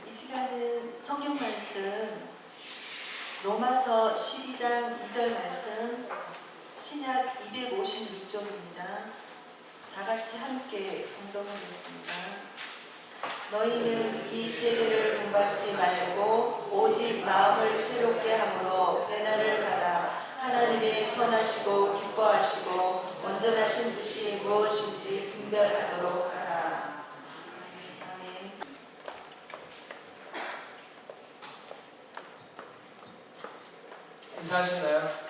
이 시간은 성경 말씀 로마서 12장 2절 말씀 신약 256쪽입니다. 다 같이 함께 공동하겠습니다. 너희는 이 세대를 본받지 말고 오직 마음을 새롭게 함으로 변화를 받아 하나님의 선하시고 기뻐하시고 온전하신 뜻이 무엇인지 분별하도록 하라. 아멘. 인사하셨나요?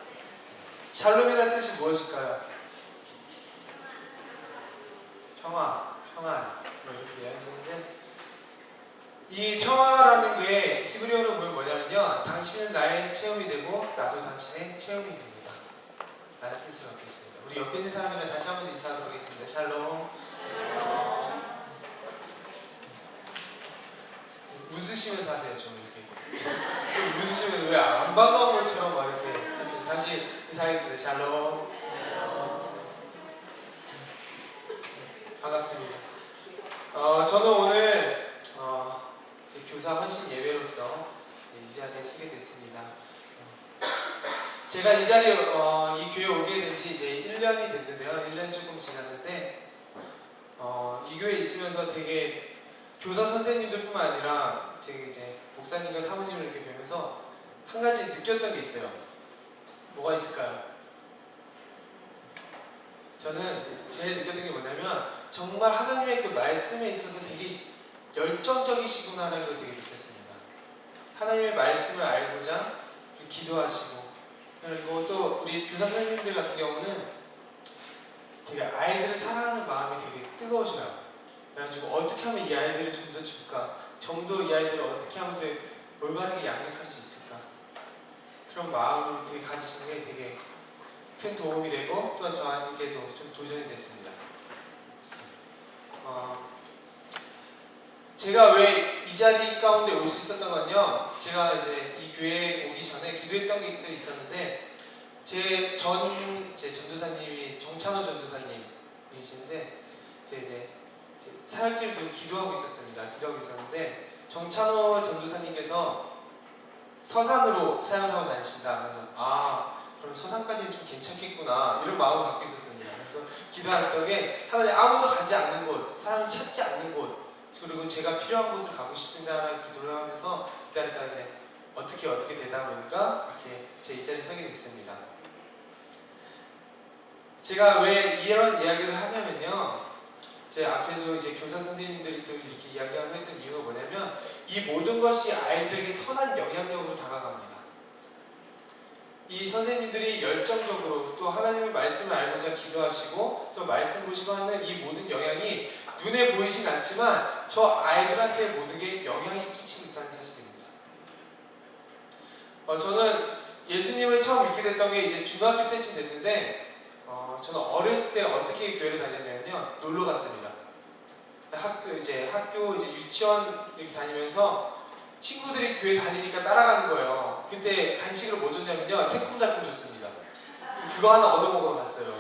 샬롬이라는 뜻이 무엇일까요? 평화, 평안 뭐 이렇게 이야기하시는데, 이 평화라는 게 히브리어로 보면 뭐냐면요, 당신은 나의 체험이 되고 나도 당신의 체험이 됩니다 라는 뜻을 갖고 있습니다. 우리 옆에 있는 사람이랑 다시 한번 인사하도록 하겠습니다. 샬롬. 웃으시면서 하세요. 좀 이렇게 좀 웃으시면서 왜 안 반가운 것처럼 막 이렇게 하세요. 다시 인사하겠습니다. 샬롬. 반갑습니다. 저는 오늘 교사 헌신 예배로서 이 자리에 서게 됐습니다. 제가 이 자리에 이 교회에 오게 된 지 이제 1년이 됐는데요. 1년이 조금 지났는데 이 교회에 있으면서 되게 교사 선생님들뿐만 아니라 제가 이제 목사님과 사모님을 이렇게 뵈면서 한 가지 느꼈던 게 있어요. 뭐가 있을까요? 저는 제일 느꼈던 게 뭐냐면 정말 하나님의 그 말씀에 있어서 되게 열정적이시구나라는 걸 되게 느꼈습니다. 하나님의 말씀을 알고자 기도하시고, 그리고 또 우리 교사 선생님들 같은 경우는 되게 아이들을 사랑하는 마음이 되게 뜨거우셔요. 그래가지고 어떻게 하면 이 아이들을 좀 더 줄까? 좀 더 이 아이들을 어떻게 하면 더 올바르게 양육할 수 있을까? 그런 마음을 되게 가지시는 게 되게 큰 도움이 되고, 또한 저에게도 좀 도전이 됐습니다. 제가 왜 이 자리 가운데 올 수 있었던 건요, 제가 이제 이 교회에 오기 전에 기도했던 것들이 있었는데, 제 전도사님이 정찬호 전도사님이신데, 이제 사역지를 두고 기도하고 있었는데, 정찬호 전도사님께서 서산으로 사역하고 다니신다. 그럼 서산까지는 좀 괜찮겠구나, 이런 마음을 갖고 있었습니다. 그래서 기도할 때 하나님, 아무도 가지 않는 곳, 사람이 찾지 않는 곳, 그리고 제가 필요한 곳을 가고 싶습니다라는 기도를 하면서 기다리다가 이제 어떻게 되다 보니까 이렇게 제 이 자리에 서게 됐습니다. 제가 왜 이런 이야기를 하냐면요, 제 앞에도 이제 교사 선생님들이 또 이렇게 이야기하고 했던 이유가 뭐냐면, 이 모든 것이 아이들에게 선한 영향력으로 다가갑니다. 이 선생님들이 열정적으로 또 하나님의 말씀을 알고자 기도하시고 또 말씀 보시고 하는 이 모든 영향이 눈에 보이진 않지만 저 아이들한테 모든 게 영향이 끼치고 있다는 사실입니다. 저는 예수님을 처음 믿게 됐던 게 이제 중학교 때쯤 됐는데, 저는 어렸을 때 어떻게 교회를 다녔냐면요, 놀러 갔습니다. 학교 이제 유치원 이렇게 다니면서 친구들이 교회 다니니까 따라가는 거예요. 그때 간식으로 뭐 줬냐면요, 새콤달콤 줬습니다. 그거 하나 얻어먹으러 갔어요.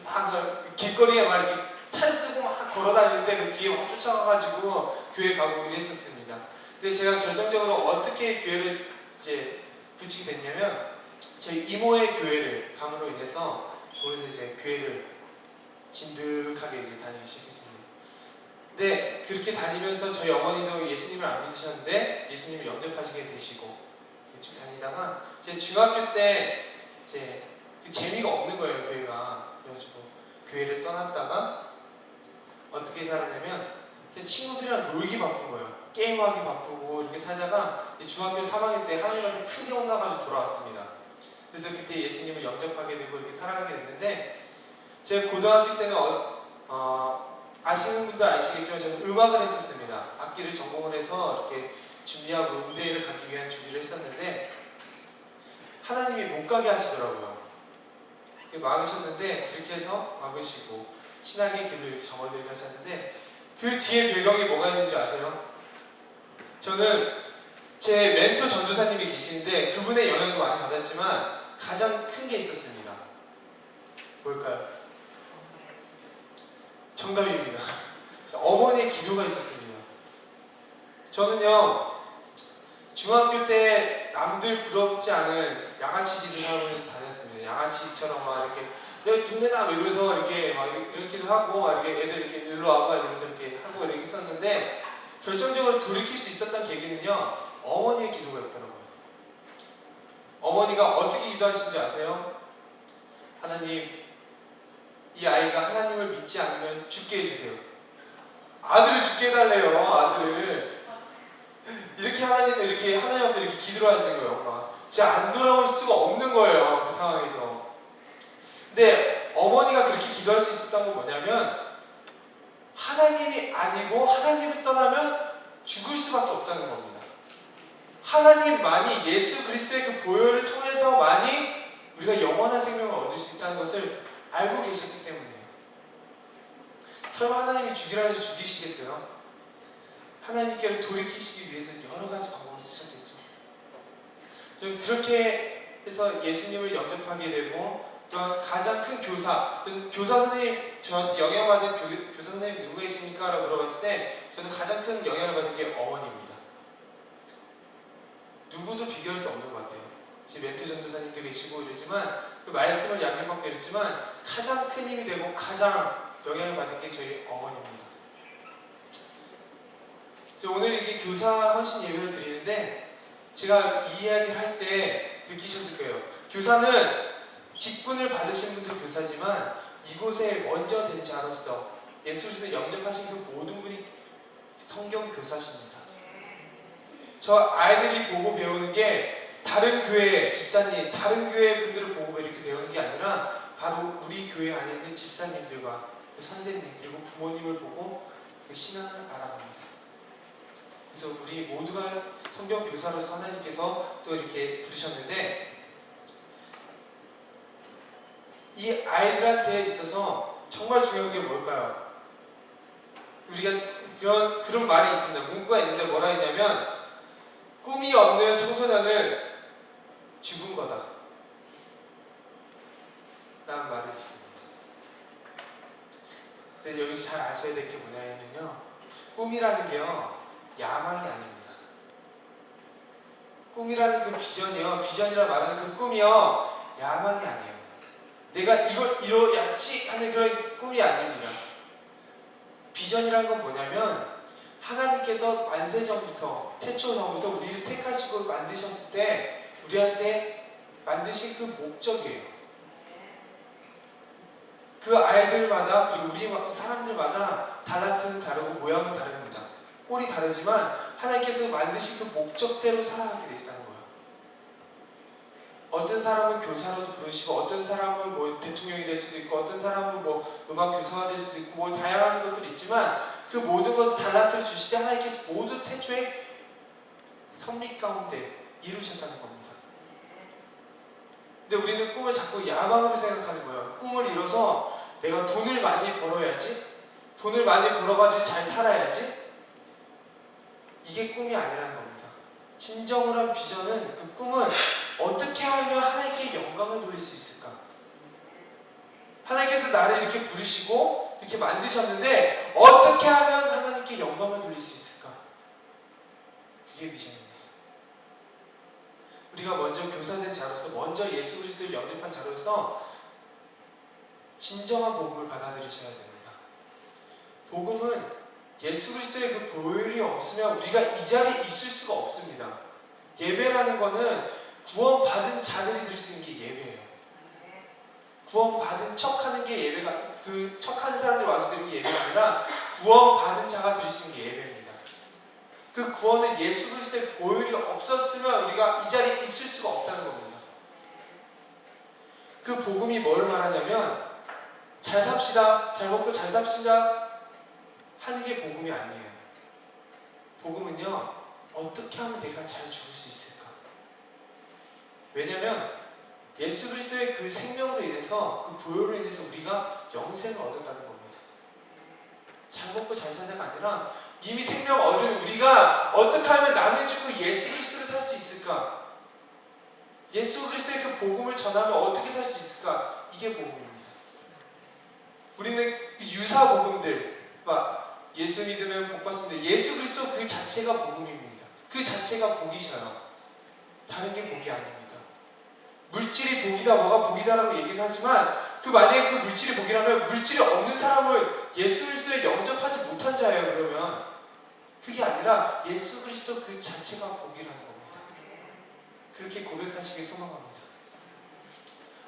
막 길거리에 막 이렇게 탈 쓰고 막 걸어다니는데 그 뒤에 막 쫓아가가지고 교회 가고 이랬었습니다. 근데 제가 결정적으로 어떻게 교회를 이제 붙이게 됐냐면, 저희 이모의 교회를 감으로 인해서 거기서 이제 교회를 진득하게 이제 다니기 시작했습니다. 근데 그렇게 다니면서 저희 어머니도 예수님을 안 믿으셨는데 예수님을 영접하시게 되시고 쭉 다니다가 제 중학교 때 이제 재미가 없는 거예요, 교회가. 그래가지고 교회를 떠났다가 어떻게 살았냐면, 제 친구들이랑 놀기 바쁜 거예요. 게임하기 바쁘고 이렇게 살다가 중학교 3학년 때 하나님한테 크게 혼나가지고 돌아왔습니다. 그래서 그때 예수님을 영접하게 되고 이렇게 살아가게 됐는데, 제 고등학교 때는 아시는 분도 아시겠지만 저는 음악을 했었습니다. 악기를 전공을 해서 이렇게 준비하고 음대를 가기 위한 준비를 했었는데 하나님이 못 가게 하시더라고요. 막으셨는데, 그렇게 해서 막으시고 신학의 길을 정어들게 하셨는데, 그 뒤에 배경이 뭐가 있는지 아세요? 저는 제 멘토 전도사님이 계시는데 그분의 영향도 많이 받았지만 가장 큰 게 있었습니다. 뭘까요? 정답입니다. 어머니의 기도가 있었습니다. 저는요 중학교 때 남들 부럽지 않은 양아치 짓을 하고 다녔습니다. 양아치처럼 막 이렇게 여기 동네나 이러면서 이렇게 막 이렇게도 하고 막 이렇게 애들 이렇게 일로 와봐 이러면서 이렇게 하고 이렇게 했었는데 결정적으로 돌이킬 수 있었던 계기는요 어머니의 기도였더라고요. 어머니가 어떻게 기도하신지 아세요? 하나님, 이 아이가 하나님을 믿지 않으면 죽게 해주세요. 아들을 죽게 해달래요. 아들을 이렇게 하나님 앞에 이렇게 기도를 하시는 거예요. 엄마. 진짜 안 돌아올 수가 없는 거예요. 그 상황에서. 근데 어머니가 그렇게 기도할 수 있었던 건 뭐냐면 하나님이 아니고 하나님을 떠나면 죽을 수밖에 없다는 겁니다. 하나님만이 예수 그리스도의 그 보혈을 통해서만이 우리가 영원한 생명을 얻을 수 있다는 것을 알고 계셨기 때문이에요. 설마 하나님이 죽이라 해서 죽이시겠어요? 하나님께로 돌이키시기 위해서 여러 가지 방법을 쓰셨겠죠. 좀 그렇게 해서 예수님을 영접하게 되고 또한 가장 큰 교사 선생님, 저한테 영향받은 교사 선생님 누구 계십니까? 라고 물어봤을 때 저는 가장 큰 영향을 받은 게 어머니입니다. 누구도 비교할 수 없는 것 같아요. 지금 멘토 전도사님도 계시고 이러지만 그 말씀을 양육받고 이랬지만 가장 큰 힘이 되고 가장 영향을 받은 게 저희 어머니입니다. 그래서 오늘 이렇게 교사 헌신 예배를 드리는데 제가 이 이야기를 할 때 느끼셨을 거예요. 교사는 직분을 받으신 분도 교사지만 이곳에 먼저 된 자로서 예수 그리스도 영접하신 그 모든 분이 성경 교사십니다. 저 아이들이 보고 배우는 게 다른 교회 집사님, 다른 교회 분들을 보고 이렇게 배우는 게 아니라 바로 우리 교회 안에 있는 집사님들과 그 선생님 그리고 부모님을 보고 그 신앙을 알아갑니다. 그래서 우리 모두가 성경 교사로서 하나님께서 또 이렇게 부르셨는데 이 아이들한테 있어서 정말 중요한 게 뭘까요? 우리가 그런 말이 있습니다. 문구가 있는데 뭐라 했냐면 꿈이 없는 청소년을 죽은 거다 라는 말이 있습니다. 근데 여기서 잘 아셔야 될 게 뭐냐면요 꿈이라는 게요 야망이 아닙니다. 꿈이라는 그 비전이라 말하는 그 꿈이요 야망이 아니에요. 내가 이걸 이뤄야지 하는 그런 꿈이 아닙니다. 비전이라는 건 뭐냐면 하나님께서 만세전부터 태초전부터 우리를 택하시고 만드셨을 때 우리한테 만드신 그 목적이에요. 그 아이들마다 그리고 우리 사람들마다 달라트는 다르고 모양은 다릅니다. 꼴이 다르지만 하나님께서 만드신 그 목적대로 살아가게 돼 있다는 거예요. 어떤 사람은 교사로도 부르시고 어떤 사람은 뭐 대통령이 될 수도 있고 어떤 사람은 뭐 음악 교사가 될 수도 있고 뭐 다양한 것들이 있지만 그 모든 것을 달라트를 주실 때 하나님께서 모두 태초에 섭리 가운데 이루셨다는 겁니다. 근데 우리는 꿈을 자꾸 야망으로 생각하는 거예요. 꿈을 이뤄서 내가 돈을 많이 벌어야지, 돈을 많이 벌어가지고 잘 살아야지. 이게 꿈이 아니라는 겁니다. 진정한 비전은 그 꿈은 어떻게 하면 하나님께 영광을 돌릴 수 있을까? 하나님께서 나를 이렇게 부르시고 이렇게 만드셨는데 어떻게 하면 하나님께 영광을 돌릴 수 있을까? 그게 비전입니다. 우리가 먼저 교사된 자로서 먼저 예수 그리스도를 영접한 자로서 진정한 복음을 받아들이셔야 됩니다. 복음은 예수 그리스도의 그 보혈이 없으면 우리가 이 자리에 있을 수가 없습니다. 예배라는 거는 구원받은 자들이 드릴 수 있는 게 예배예요. 구원받은 척하는 게 예배가, 그 척하는 사람들이 와서 드리는 게 예배가 아니라 구원받은 자가 드릴 수 있는 게 예배입니다. 그 구원은 예수 그리스도의 보혈이 없었으면 우리가 이 자리에 있을 수가 없다는 겁니다. 그 복음이 뭘 말하냐면 잘 삽시다, 잘 먹고 잘 삽시다 하는 게 복음이 아니에요. 복음은요 어떻게 하면 내가 잘 죽을 수 있을까? 왜냐하면 예수 그리스도의 그 생명으로 인해서 그 보혈로 인해서 우리가 영생을 얻었다는 겁니다. 잘 먹고 잘 사자가 아니라 이미 생명 얻은 우리가 어떻게 하면 나는 죽고 예수 그리스도를 살 수 있을까? 예수 그리스도의 그 복음을 전하면 어떻게 살 수 있을까? 이게 복음입니다. 우리는 그 유사 복음들, 예수 믿으면 복 받습니다. 예수 그리스도 그 자체가 복음입니다. 그 자체가 복이셔요. 다른 게 복이 아닙니다. 물질이 복이다, 뭐가 복이다라고 얘기도 하지만 만약에 그 물질이 복이라면 물질이 없는 사람을 예수 그리스도에 영접하지 못한 자예요. 그러면 그게 아니라 예수 그리스도 그 자체가 복이라는 겁니다. 그렇게 고백하시길 소망합니다.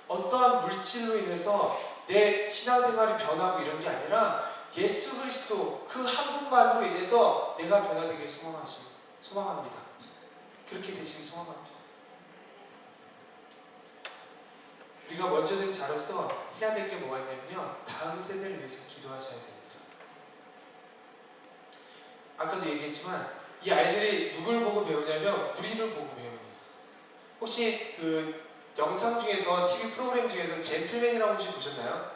어떠한 물질로 인해서 내 신앙생활이 변하고 이런 게 아니라 예수 그리스도 그 한 분만으로 인해서 내가 변화되길 소망합니다. 그렇게 되시길 소망합니다. 우리가 먼저 된 자로서 해야 될 게 뭐가 있냐면요, 다음 세대를 위해서 기도하셔야 됩니다. 아까도 얘기했지만 이 아이들이 누굴 보고 배우냐면 우리를 보고 배웁니다. 혹시 그 영상 중에서, TV 프로그램 중에서 젠틀맨이라고 혹시 보셨나요?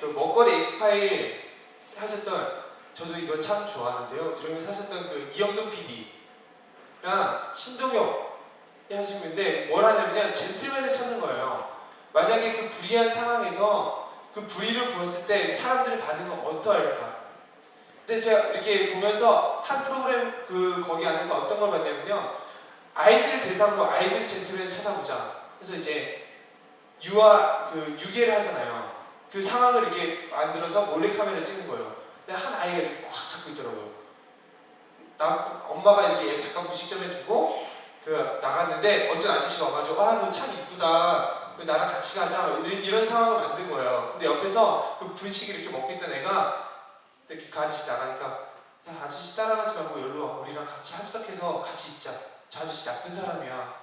그 먹거리 엑스파일 하셨던, 저도 이거 참 좋아하는데요, 이러면서 하셨던 그 이영돈 PD랑 신동엽 하신 분인데 뭘 하냐면요, 젠틀맨을 찾는 거예요. 만약에 그 불리한 상황에서 그 불의를 보였을 때 사람들의 반응은 어떠할까? 근데 제가 이렇게 보면서 한 프로그램 거기 안에서 어떤 걸 봤냐면요, 아이들 대상으로 아이들이 젠틀맨을 찾아보자. 그래서 이제 유괴를 하잖아요. 그 상황을 이렇게 만들어서 몰래카메라를 찍는 거예요. 근데 한 아이가 이렇게 꽉 잡고 있더라고요. 엄마가 이렇게 잠깐 부식점에 두고 나갔는데 어떤 아저씨가 와가지고 너 참 이쁘다, 나랑 같이 가자, 이런 상황을 만든 거예요. 근데 옆에서 그 분식 이렇게 먹고 있던 애가 이렇게 그 아저씨 나가니까, 야, 아저씨 따라가지 말고 여기로 와, 우리랑 같이 합석해서 같이 있자, 저 아저씨 나쁜 사람이야.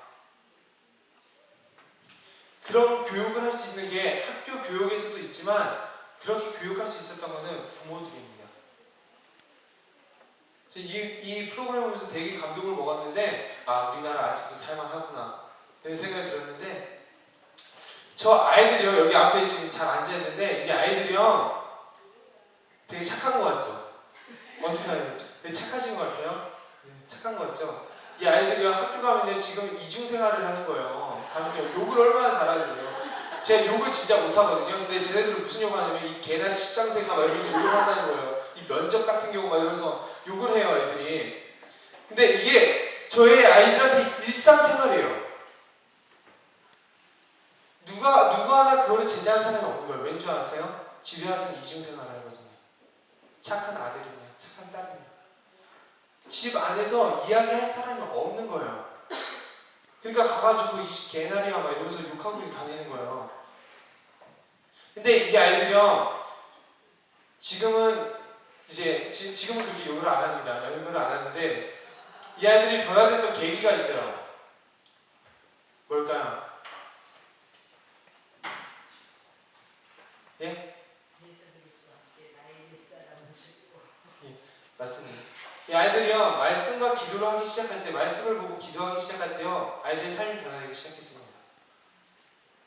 그런 교육을 할 수 있는 게 학교 교육에서도 있지만 그렇게 교육할 수 있었던 거는 부모들입니다. 이 프로그램을 보면서 되게 감동을 먹었는데, 우리나라 아직도 살만하구나 이런 생각이 들었는데, 저 아이들이요, 여기 앞에 지금 잘 앉아있는데 이 아이들이요 되게 착한 것 같죠? 어떻게 하냐, 되게 착하신 것 같아요. 착한 것 같죠? 이 아이들이요 학교 가면요 지금 이중생활을 하는 거예요. 가면요 욕을 얼마나 잘하는데요. 제가 욕을 진짜 못하거든요. 근데 쟤네들은 무슨 욕을 하냐면 이 개나리 십장생가 막 이러면서 욕을 한다는 거예요. 이 면접 같은 경우 막 이러면서 욕을 해요, 애들이. 근데 이게 저희 아이들한테 일상생활이에요. 누가 하나 그거를 제재하는 사람이 없는 거예요. 왠 줄 아세요? 집에 와서는 이중생활을 하거든요. 착한 아들이냐, 착한 딸이냐. 집 안에서 이야기할 사람이 없는 거예요. 그러니까 가가지고 이 개나리야 막 이러면서 욕하고 다니는 거예요. 근데 이 아이들이요, 지금은 그렇게 욕을 안 합니다. 욕을 안 하는데 이 아이들이 변화됐던 계기가 있어요. 뭘까요? 예? 예, 맞습니다. 이 아이들이요 말씀과 기도를 하기 시작할 때, 말씀을 보고 기도하기 시작할 때요, 아이들의 삶이 변하기 시작했습니다.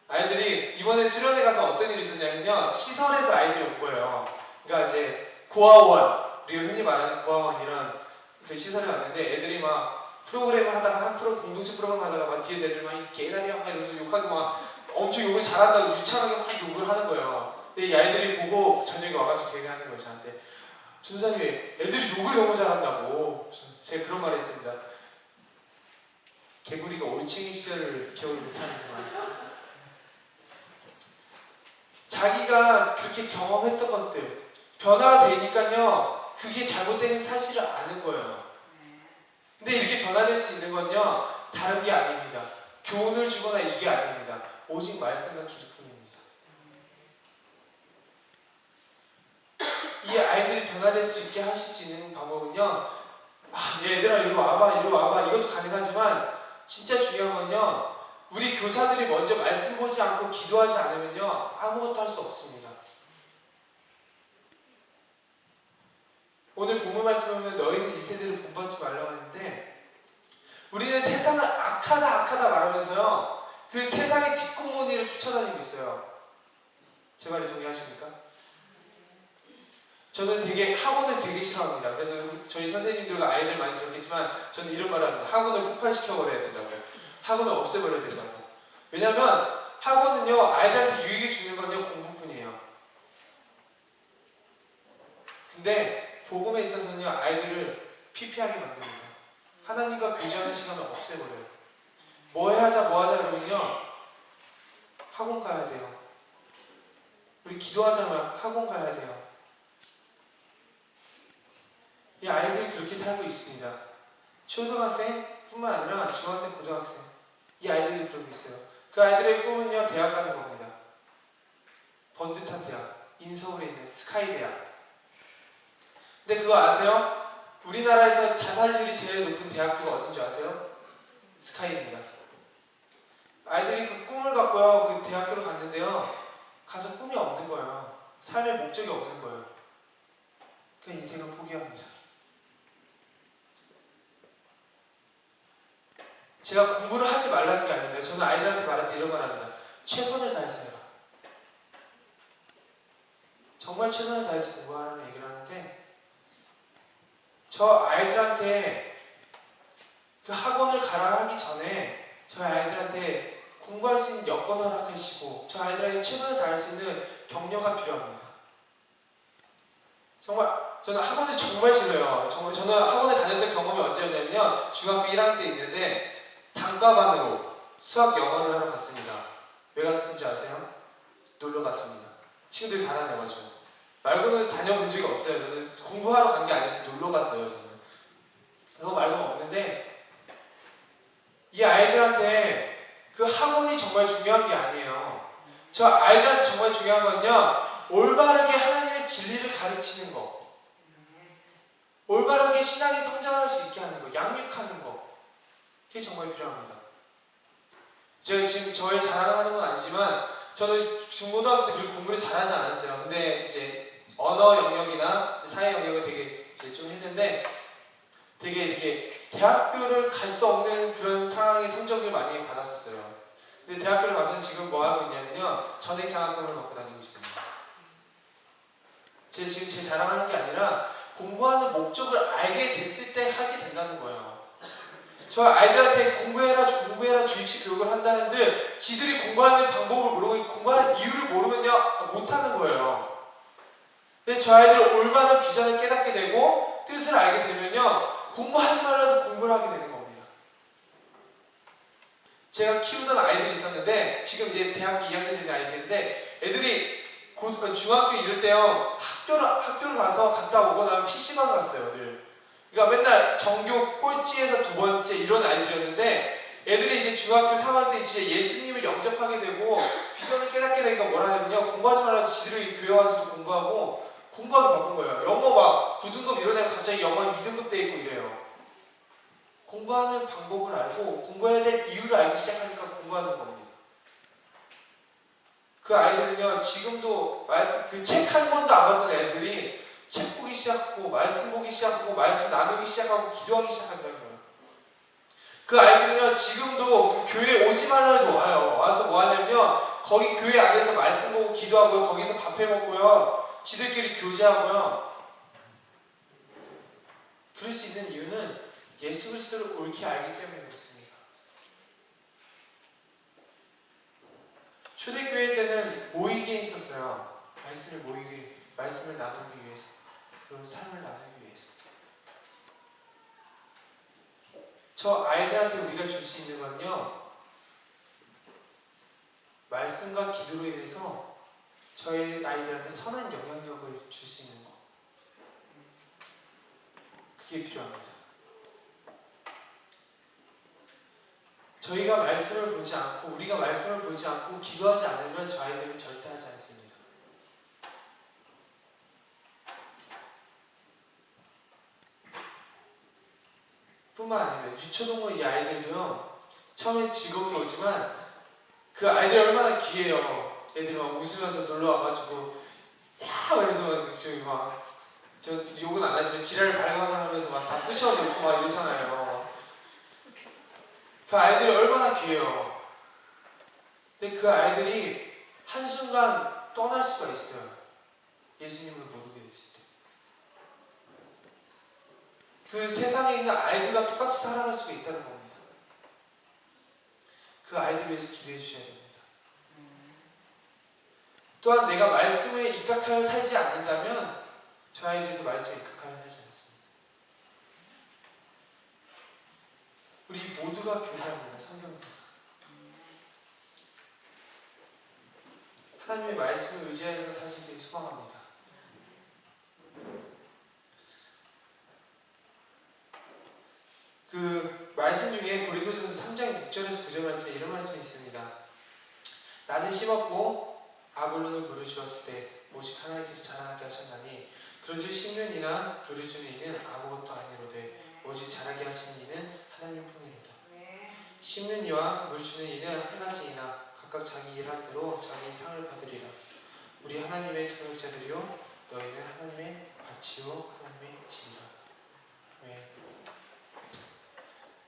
아이들이 이번에 수련회 가서 어떤 일이 있었냐면요, 시설에서 아이들이 온 거예요. 그러니까 이제 고아원, 우리가 흔히 말하는 고아원, 이런 그 시설에 왔는데 애들이 막 프로그램을 하다가 공동체 프로그램 하다가 막 뒤에서 애들 막 이 개나리야 막 이러면서 욕하고 막 엄청 욕을 잘한다고 유창하게 막 욕을 하는 거예요. 근데 이 아이들이 보고 저녁에 와가지고 얘기하는 거예요, 저한테. 전사님, 애들이 욕을 너무 잘한다고. 제가 그런 말을 했습니다. 개구리가 올챙이 시절을 기억을 못하는구나. 자기가 그렇게 경험했던 것들, 변화가 되니까요, 그게 잘못된 사실을 아는 거예요. 근데 이렇게 변화될 수 있는 건요, 다른 게 아닙니다. 교훈을 주거나 이게 아닙니다. 오직 말씀과 기도뿐입니다. 이 아이들이 변화될 수 있게 하실 수 있는 방법은요, 얘들아 이리 와봐, 이리 와봐, 이것도 가능하지만 진짜 중요한 건요, 우리 교사들이 먼저 말씀 보지 않고 기도하지 않으면요 아무것도 할 수 없습니다. 오늘 본문 말씀 보면 너희는 이 세대를 본받지 말라고 하는데, 우리는 세상을 악하다 말하면서요 그 세상의 뒷공무니를 쫓아다니고 있어요. 제 말에 동의하십니까? 저는 학원을 되게 싫어합니다. 그래서 저희 선생님들과 아이들 많이 들었겠지만 저는 이런 말을 합니다. 학원을 폭발시켜버려야 된다고요. 학원을 없애버려야 된다고. 왜냐면 학원은요 아이들한테 유익을 주는 건요 공부뿐이에요. 근데 복음에 있어서는요, 아이들을 피폐하게 만듭니다. 하나님과 교제하는 시간을 없애버려요. 뭐 하자 그러면요, 학원 가야 돼요. 우리 기도하자면 학원 가야 돼요. 이 아이들이 그렇게 살고 있습니다. 초등학생뿐만 아니라 중학생, 고등학생, 이 아이들이 그러고 있어요. 그 아이들의 꿈은요, 대학 가는 겁니다. 번듯한 대학, 인서울에 있는 스카이 대학. 근데 그거 아세요? 우리나라에서 자살률이 제일 높은 대학교가 어딘지 아세요? 스카이입니다. 아이들이 그 꿈을 갖고요, 그 대학교를 갔는데요, 가서 꿈이 없는 거예요. 삶의 목적이 없는 거예요. 그 인생을 포기합니다. 제가 공부를 하지 말라는 게 아닙니다. 저는 아이들한테 말할 때 이런 말 합니다. 최선을 다해서 해라. 정말 최선을 다해서 공부하라는 얘기를 하는데, 저 아이들한테 그 학원을 가라 하기 전에 저희 아이들한테 공부할 수 있는 여건 허락하시고 저 아이들에게 최선을 다할 수 있는 격려가 필요합니다. 정말 저는 학원을 정말 싫어요. 정말 저는 학원에 다녔던 경험이 언제였냐면요, 중학교 1학년 때 있는데 단과반으로 수학 영어를 하러 갔습니다. 왜 갔는지 아세요? 놀러 갔습니다. 친구들이 다 다녀가지고. 말고는 다녀본 적이 없어요. 저는 공부하러 간 게 아니어서 놀러 갔어요. 저는 그거 말고는 없는데, 이 아이들한테 그 학원이 정말 중요한 게 아니에요. 저 아이들한테 정말 중요한 건요, 올바르게 하나님의 진리를 가르치는 거, 올바르게 신앙이 성장할 수 있게 하는 거, 양육하는 거, 그게 정말 필요합니다. 제가 지금 저의 자랑하는 건 아니지만 저는 중고등학교 때 그렇게 공부를 잘하지 않았어요. 근데 이제 언어 영역이나 사회 영역을 되게 이제 좀 했는데, 되게 이렇게 대학교를 갈 수 없는 그런 상황의 성적을 많이 받았었어요. 근데 대학교를 가서는 지금 뭐 하고 있냐면요, 전액 장학금을 받고 다니고 있습니다. 제가 지금 제 자랑하는 게 아니라 공부하는 목적을 알게 됐을 때 하게 된다는 거예요. 저 아이들한테 공부해라 주입식 교육을 한다 한들 지들이 공부하는 방법을 모르고 공부하는 이유를 모르면요, 못하는 거예요. 근데 저 아이들 올바른 비전을 깨닫게 되고 뜻을 알게 되면요, 공부하지 말라도 공부를 하게 되는 겁니다. 제가 키우던 아이들이 있었는데, 지금 이제 대학교 2학년 된 아이들인데, 애들이 중학교 이럴 때요, 학교를 가서 갔다 오고 나면 PC방 갔어요, 늘. 그러니까 맨날 전교 꼴찌에서 두 번째 이런 아이들이었는데, 애들이 이제 중학교 3학년 때 이제 예수님을 영접하게 되고 비전을 깨닫게 되니까 뭐라 하냐면요, 공부하지 말라도 지들이 교회 와서도 공부하고 공부하기 바쁜 거예요. 영어 막 9등급 이런 애가 갑자기 영어 2등급 돼 있고 이래요. 공부하는 방법을 알고 공부해야 될 이유를 알기 시작하니까 공부하는 겁니다. 그 아이들은요, 지금도 그 책 한 권도 안 봤던 애들이 책 보기 시작하고 말씀 보기 시작하고 말씀 나누기 시작하고 기도하기 시작한다는 거예요. 그 아이들은요, 지금도 그 교회에 오지 말라도 와요. 와서 뭐 하냐면요, 거기 교회 안에서 말씀 보고 기도하고요, 거기서 밥 해 먹고요, 지들끼리 교제하고요. 그럴 수 있는 이유는 예수 그리스도를 옳게 알기 때문에 그렇습니다. 초대교회 때는 모이기에 있었어요. 말씀을 나누기 위해서, 그런 삶을 나누기 위해서. 저 아이들한테 우리가 줄 수 있는 건요, 말씀과 기도로 인해서 저희 아이들한테 선한 영향력을 줄 수 있는 거, 그게 필요합니다. 저희가 말씀을 보지 않고, 우리가 말씀을 보지 않고 기도하지 않으면 저 아이들은 절대 하지 않습니다. 뿐만 아니라 유초동거 이 아이들도요, 처음엔 즐겁게 오지만 그 아이들이 얼마나 귀해요. 애들이 막 웃으면서 놀러 와가지고 야 이러면서 저기 저 욕은 안 하지만 지랄 발광을 하면서 막 다 부셔놓고 막 이러잖아요. 그 아이들이 얼마나 귀해요. 근데 그 아이들이 한순간 떠날 수가 있어요. 예수님을 모르게 됐을 때. 그 세상에 있는 아이들과 똑같이 살아갈 수가 있다는 겁니다. 그 아이들 위해서 기도해 주셔야 됩니다. 또한 내가 말씀에 입각하여 살지 않는다면 저 아이들도 말씀에 입각하려 하지 않습니다. 우리 모두가 교사입니다. 성경 교사. 하나님의 말씀을 의지하여서 사시기를 소망합니다. 그 말씀 중에 고린도전서 3장 6절에서 9절 말씀에 이런 말씀이 있습니다. 나는 심었고 아볼로는 물을 주었을 때 오직 하나님께서 자라나게 하셨나니 그런즉 심는 이나 물을 주는 이는 아무것도 아니로되 오직 자라게 하신 이는 하나님뿐이로다. 심는 이와 물 주는 이는 한 가지이나 각각 자기 일한 대로 자기 상을 받으리라. 우리 하나님의 동역자들이요 너희는 하나님의 밭이요 하나님의 집이라. 네.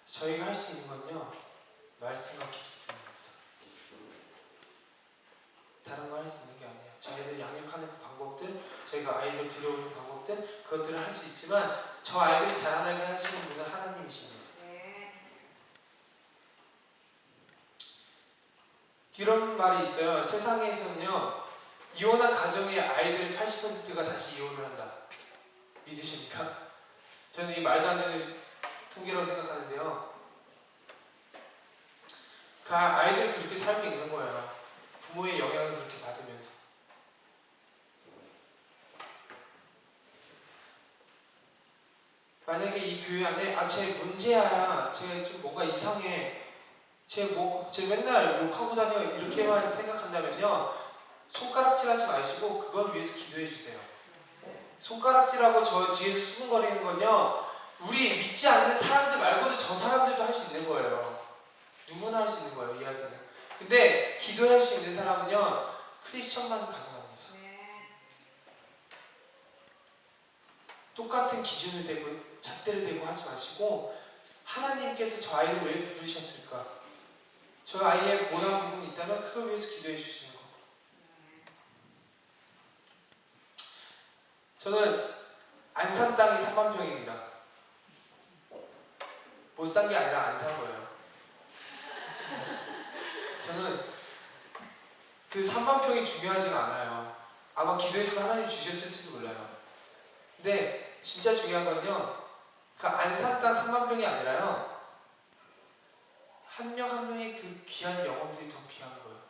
저희가 할 수 있는 건요 말씀과 기도뿐입니다. 다른 거 할 수 있는 게 아니에요. 저희들 양육하는 그 방법들, 저희가 아이들 불러오는 방법들, 그것들을 할 수 있지만 저 아이들이 자라나게 하시는 분은 하나님이십니다. 이런 말이 있어요. 세상에서는요 이혼한 가정의 아이들 80%가 다시 이혼을 한다. 믿으십니까? 저는 이 말도 안 되는 통계라고 생각하는데요. 그 아이들이 그렇게 살고 있는 거예요. 부모의 영향을 그렇게 받으면서. 만약에 이 교회 안에 쟤 문제야, 쟤 좀 뭔가 이상해, 쟤 맨날 욕하고 다녀 이렇게만 생각한다면요 손가락질하지 마시고 그걸 위해서 기도해 주세요. 손가락질하고 저 뒤에서 수근거리는 건요 우리 믿지 않는 사람들 말고도 저 사람들도 할 수 있는 거예요. 누구나 할 수 있는 거예요, 이야기는. 근데 기도할 수 있는 사람은요 크리스천만 가능합니다. 똑같은 기준을 대고 잣대를 대고 하지 마시고 하나님께서 저 아이를 왜 부르셨을까? 저 아이의 모난 부분이 있다면 그걸 위해서 기도해 주시는 거. 저는 안산 땅이 3만 평입니다. 못 산 게 아니라 안 산 거예요. 저는 그 3만 평이 중요하지가 않아요. 아마 기도했으면 하나님 주셨을지도 몰라요. 근데 진짜 중요한 건요 그 안산 땅 3만 평이 아니라요 한 명 한 명의 그 귀한 영혼들이 더 귀한 거예요.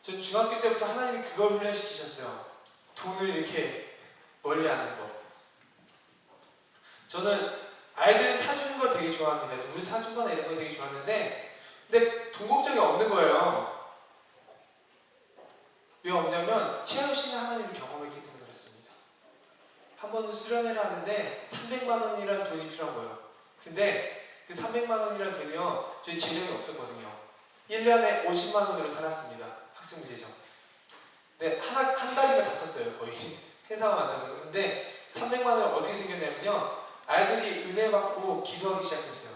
전 중학교 때부터 하나님이 그걸 훈련시키셨어요. 돈을 이렇게 멀리하는 거. 저는 아이들이 사주는 걸 되게 좋아합니다. 누구 사주거나 이런 거 되게 좋아하는데 근데 돈 걱정이 없는 거예요. 왜 없냐면 채우시는 하나님을 경험했기 때문에 그렇습니다. 한 번도 수련회를 하는데 300만 원이라는 돈이 필요한 거예요. 근데 그 300만 원이라는 돈이요 저희 재정이 없었거든요. 1년에 50만 원으로 살았습니다. 학생부 재정. 근데 한 달이면 다 썼어요. 거의 회사가 많다고요. 근데 300만 원이 어떻게 생겼냐면요 아이들이 은혜 받고 기도하기 시작했어요.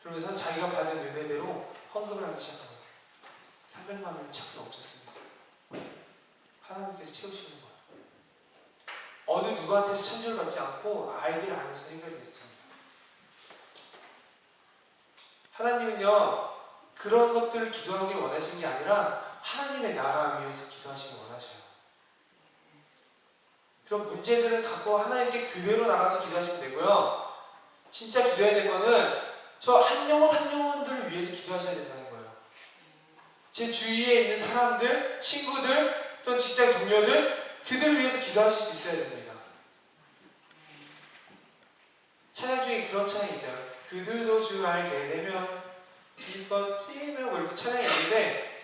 그러면서 자기가 받은 은혜대로 헌금을 하기 시작한 거예요. 300만 원이 자꾸 넘쳤습니다. 하나님께서 채우시는 거예요. 어느 누구한테서 찬조를 받지 않고 아이들 안에서 해결이 됐습니다. 하나님은요 그런 것들을 기도하기를 원하시는 게 아니라 하나님의 나라 위해서 기도하시길 원하셔요. 그런 문제들을 갖고 하나님께 그대로 나가서 기도하시면 되고요. 진짜 기도해야 될 거는 저 한 영혼 한 영혼들을 위해서 기도하셔야 된다는 거예요. 제 주위에 있는 사람들, 친구들, 또 직장 동료들 그들을 위해서 기도하실 수 있어야 됩니다. 찬양 중에 그런 찬양이 있어요. 그들도 주 알게 되면 기뻐 뛰며 뭐 이렇게 찬양이 있는데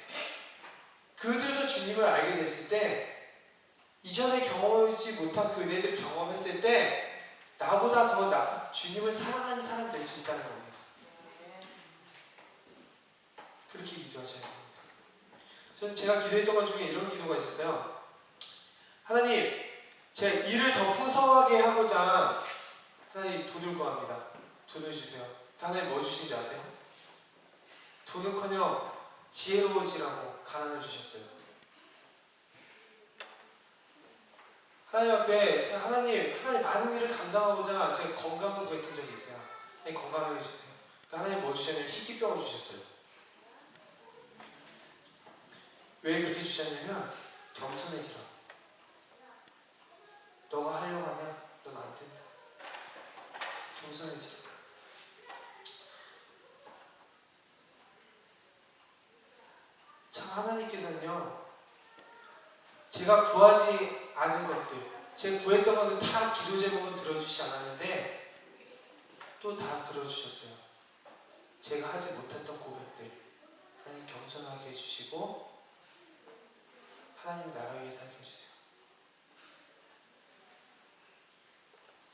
그들도 주님을 알게 됐을 때 이전에 경험하지 못한 그 은혜들을 경험했을 때 나보다 더 주님을 사랑하는 사람이 될 수 있다는 겁니다. 그렇게 기도하셔야 됩니다. 저는 제가 기도했던 것 중에 이런 기도가 있었어요. 하나님, 제 일을 더 풍성하게 하고자 하나님 돈을 구합니다. 돈을 주세요. 하나님 뭐 주신지 아세요? 돈은커녕 지혜로워지라고 가난을 주셨어요. 하나님 앞에 하나님 많은 일을 감당하고자 제가 건강을 구했던 적이 있어요. 하나님 건강을 해주세요. 하나님 뭐 주셨냐면 희귀병을 주셨어요. 왜 그렇게 주셨냐면 겸손해지라. 너가 하려고 하냐? 넌 안 된다. 겸손해지라. 참 하나님께서는요, 제가 구하지 않은 것들, 제가 구했던 것들 다 기도 제목은 들어주시지 않았는데 또 다 들어주셨어요. 제가 하지 못했던 고백들 하나님 겸손하게 해주시고 하나님 나라 위해 살게 해주세요.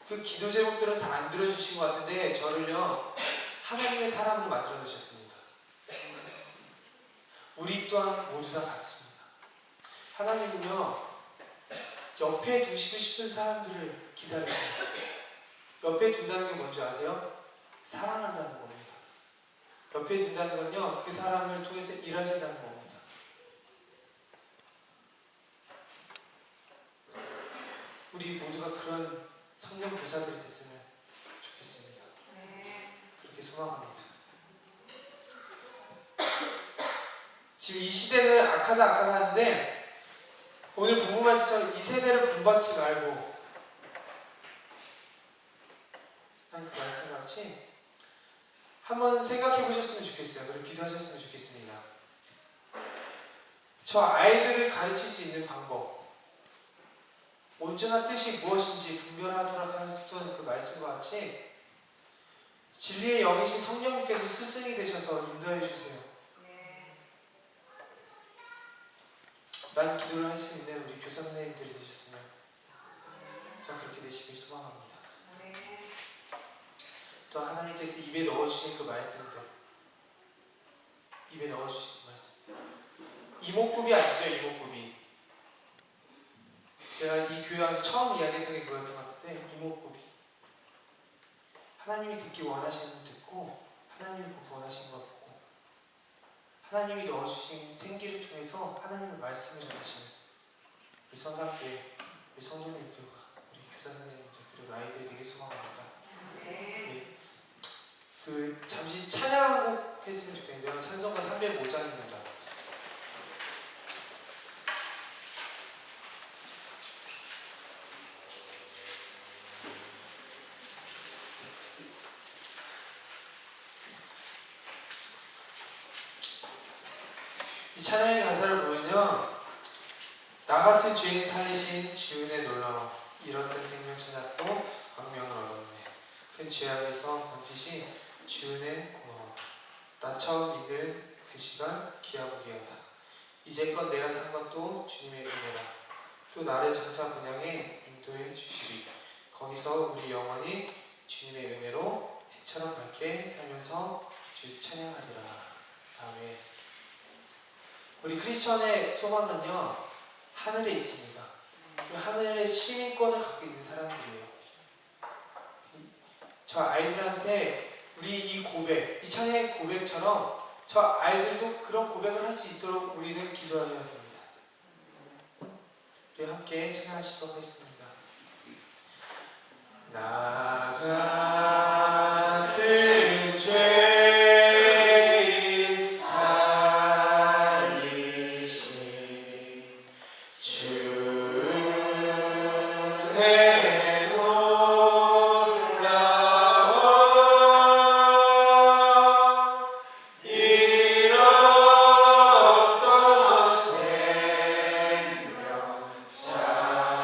그 기도 제목들은 다 안 들어주신 것 같은데 저를요 하나님의 사람으로 만들어 놓으셨습니다. 우리 또한 모두 다 같습니다. 하나님은요 옆에 두시고 싶은 사람들을 기다리세요. 옆에 둔다는 게 뭔지 아세요? 사랑한다는 겁니다. 옆에 둔다는 건요 그 사람을 통해서 일하신다는 겁니다. 우리 모두가 그런 성령 교사들이 됐으면 좋겠습니다. 그렇게 소망합니다. 지금 이 시대는 악하다 하는데 오늘 본문 말씀처럼 이 세대를 본받지 말고 한 그 말씀 같이 한번 생각해 보셨으면 좋겠어요. 그리고 기도하셨으면 좋겠습니다. 저 아이들을 가르칠 수 있는 방법, 온전한 뜻이 무엇인지 분별하도록 하셨던 그 말씀과 같이 진리의 영이신 성령님께서 스승이 되셔서 인도해 주세요. 많은 기도를 할 수 있는 우리 교사 선생님들이 되셨으면 전 그렇게 되시길 소망합니다. 또 하나님께서 입에 넣어주신 그 말씀들, 입에 넣어주신 그 말씀들, 이목구비 아시죠? 이목구비. 제가 이 교회 와서 처음 이야기했던 게 그거였던 것 같은데 이목구비. 하나님이 듣기 원하시는 분 듣고 하나님이 보기 원하시는 거 보고 하나님이 넣어주신 생기를 통해서 하나님의 말씀을 전하시는 우리 성산교회, 우리 성도님들과 우리 교사 선생님들 그리고 아이들이 되게 소망합니다. 네. 그 잠시 찬양 한 곡 했으면 좋겠는데요. 찬송가 305장입니다. 이 찬양의 가사를 보면요, 나 같은 죄인 살리신 주은혜 놀라워 잃었던 생명 찾았고 광명을 얻었네. 큰 죄악에서 건지신 주은혜 고마워. 나 처음 믿는 그 시간 기하고 기하다. 이제껏 내가 산 것도 주님의 은혜라. 또 나를 장차 분양에 인도해 주시리. 거기서 우리 영원히 주님의 은혜로 해처럼 밝게 살면서 주 찬양하리라. 아멘. 우리 크리스천의 소망은요 하늘에 있습니다. 하늘의 시민권을 갖고 있는 사람들이에요. 저 아이들한테 우리 이 고백, 이 찬양의 고백처럼 저 아이들도 그런 고백을 할 수 있도록 우리는 기도해야 됩니다. 우리 함께 찬양하시도록 하겠습니다. 나 같은 죄인 살리신 주의 놀라워 잃었던 생명 찾았고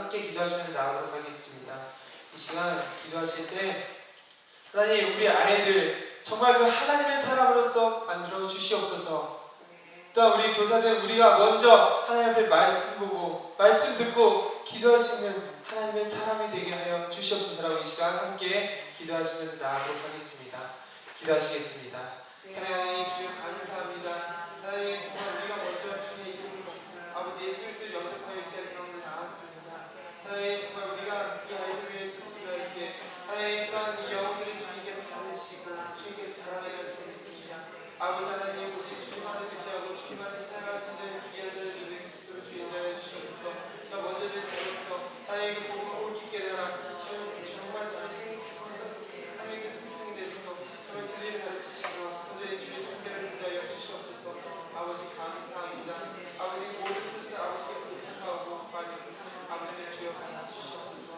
함께 기도하시면서 나아가도록 하겠습니다. 이 시간 기도하실 때 하나님 우리 아이들 정말 그 하나님의 사람으로서 만들어 주시옵소서. 또한 우리 교사들 우리가 먼저 하나님 앞에 말씀 보고 말씀 듣고 기도할 수 있는 하나님의 사람이 되게 하여 주시옵소서라고 이 시간 함께 기도하시면서 나아가도록 하겠습니다. 기도하시겠습니다. 사랑하는 하나님 주님 감사합니다. 하나님 정말 우리가 먼저 주의 이름으로 아버지 예수 그리스도를 영접하여 이 자리에 나왔습니다. 하나님 정말 우리가 이 아이들 위해서 기도할 때 하나님 또한 이 영혼들이 주님께서 살리시고 주님께서 자라나게 하시고 있습니다. 아버지 하나님 오직 주님만을 의지하고 주님만을 찬양할 수 있는 귀한 자를 주님 스스로 주인 자여 주시옵소서. 먼저 된 자로서 하나님 그 복음을 옳게 깨달아 정말 저희 하나님께서 스승이 되셔서 정말 진리를 가르치시고 온전히 주의 분별을 인도하여 주시옵소서. 아버지 감사합니다. 아버지 모든 뜻을 아버지께 부탁하고 많이 아버지 주여 받아 주시옵소서.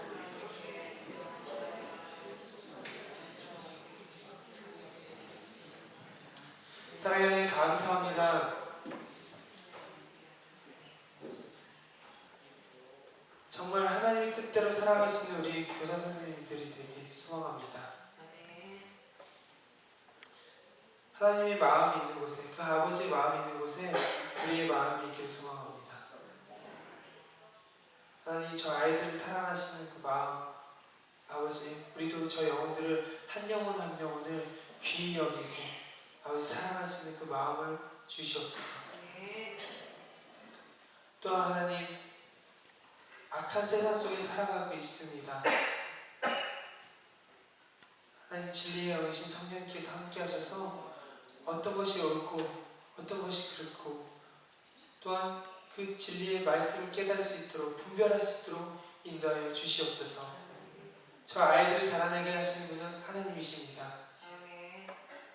사랑하는 하나님 감사합니다. 정말 하나님의 뜻대로 살아가시는 우리 교사 선생님들이 되게 소망합니다. 하나님의 마음이 있는 곳에 그 아버지의 마음이 있는 곳에 우리의 마음이 있기를 소망합니다. 하나님 저 아이들을 사랑하시는 그 마음 아버지 우리도 저 영혼들을 한 영혼 한 영혼을 귀히 여기고 아버지 사랑하시는 그 마음을 주시옵소서. 또한 하나님 악한 세상 속에 살아가고 있습니다. 하나님 진리의 영이신 성령께서 함께 하셔서 어떤 것이 옳고 어떤 것이 그렇고 또한 그 진리의 말씀을 깨달을 수 있도록 분별할 수 있도록 인도하여 주시옵소서. 저 아이들을 자라나게 하시는 분은 하나님이십니다.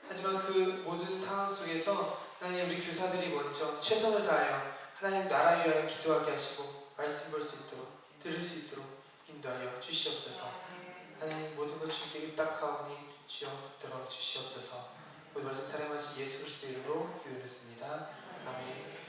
하지만 그 모든 상황 속에서 하나님 우리 교사들이 먼저 최선을 다하여 하나님 나라 위하여 기도하게 하시고 말씀 볼 수 있도록 들을 수 있도록 인도하여 주시옵소서. 하나님 모든 것 주께 의탁하오니 주여 붙들어 주시옵소서. 모든 말씀 사랑하신 예수 그리스도 이름으로 기도드렸습니다. 아멘.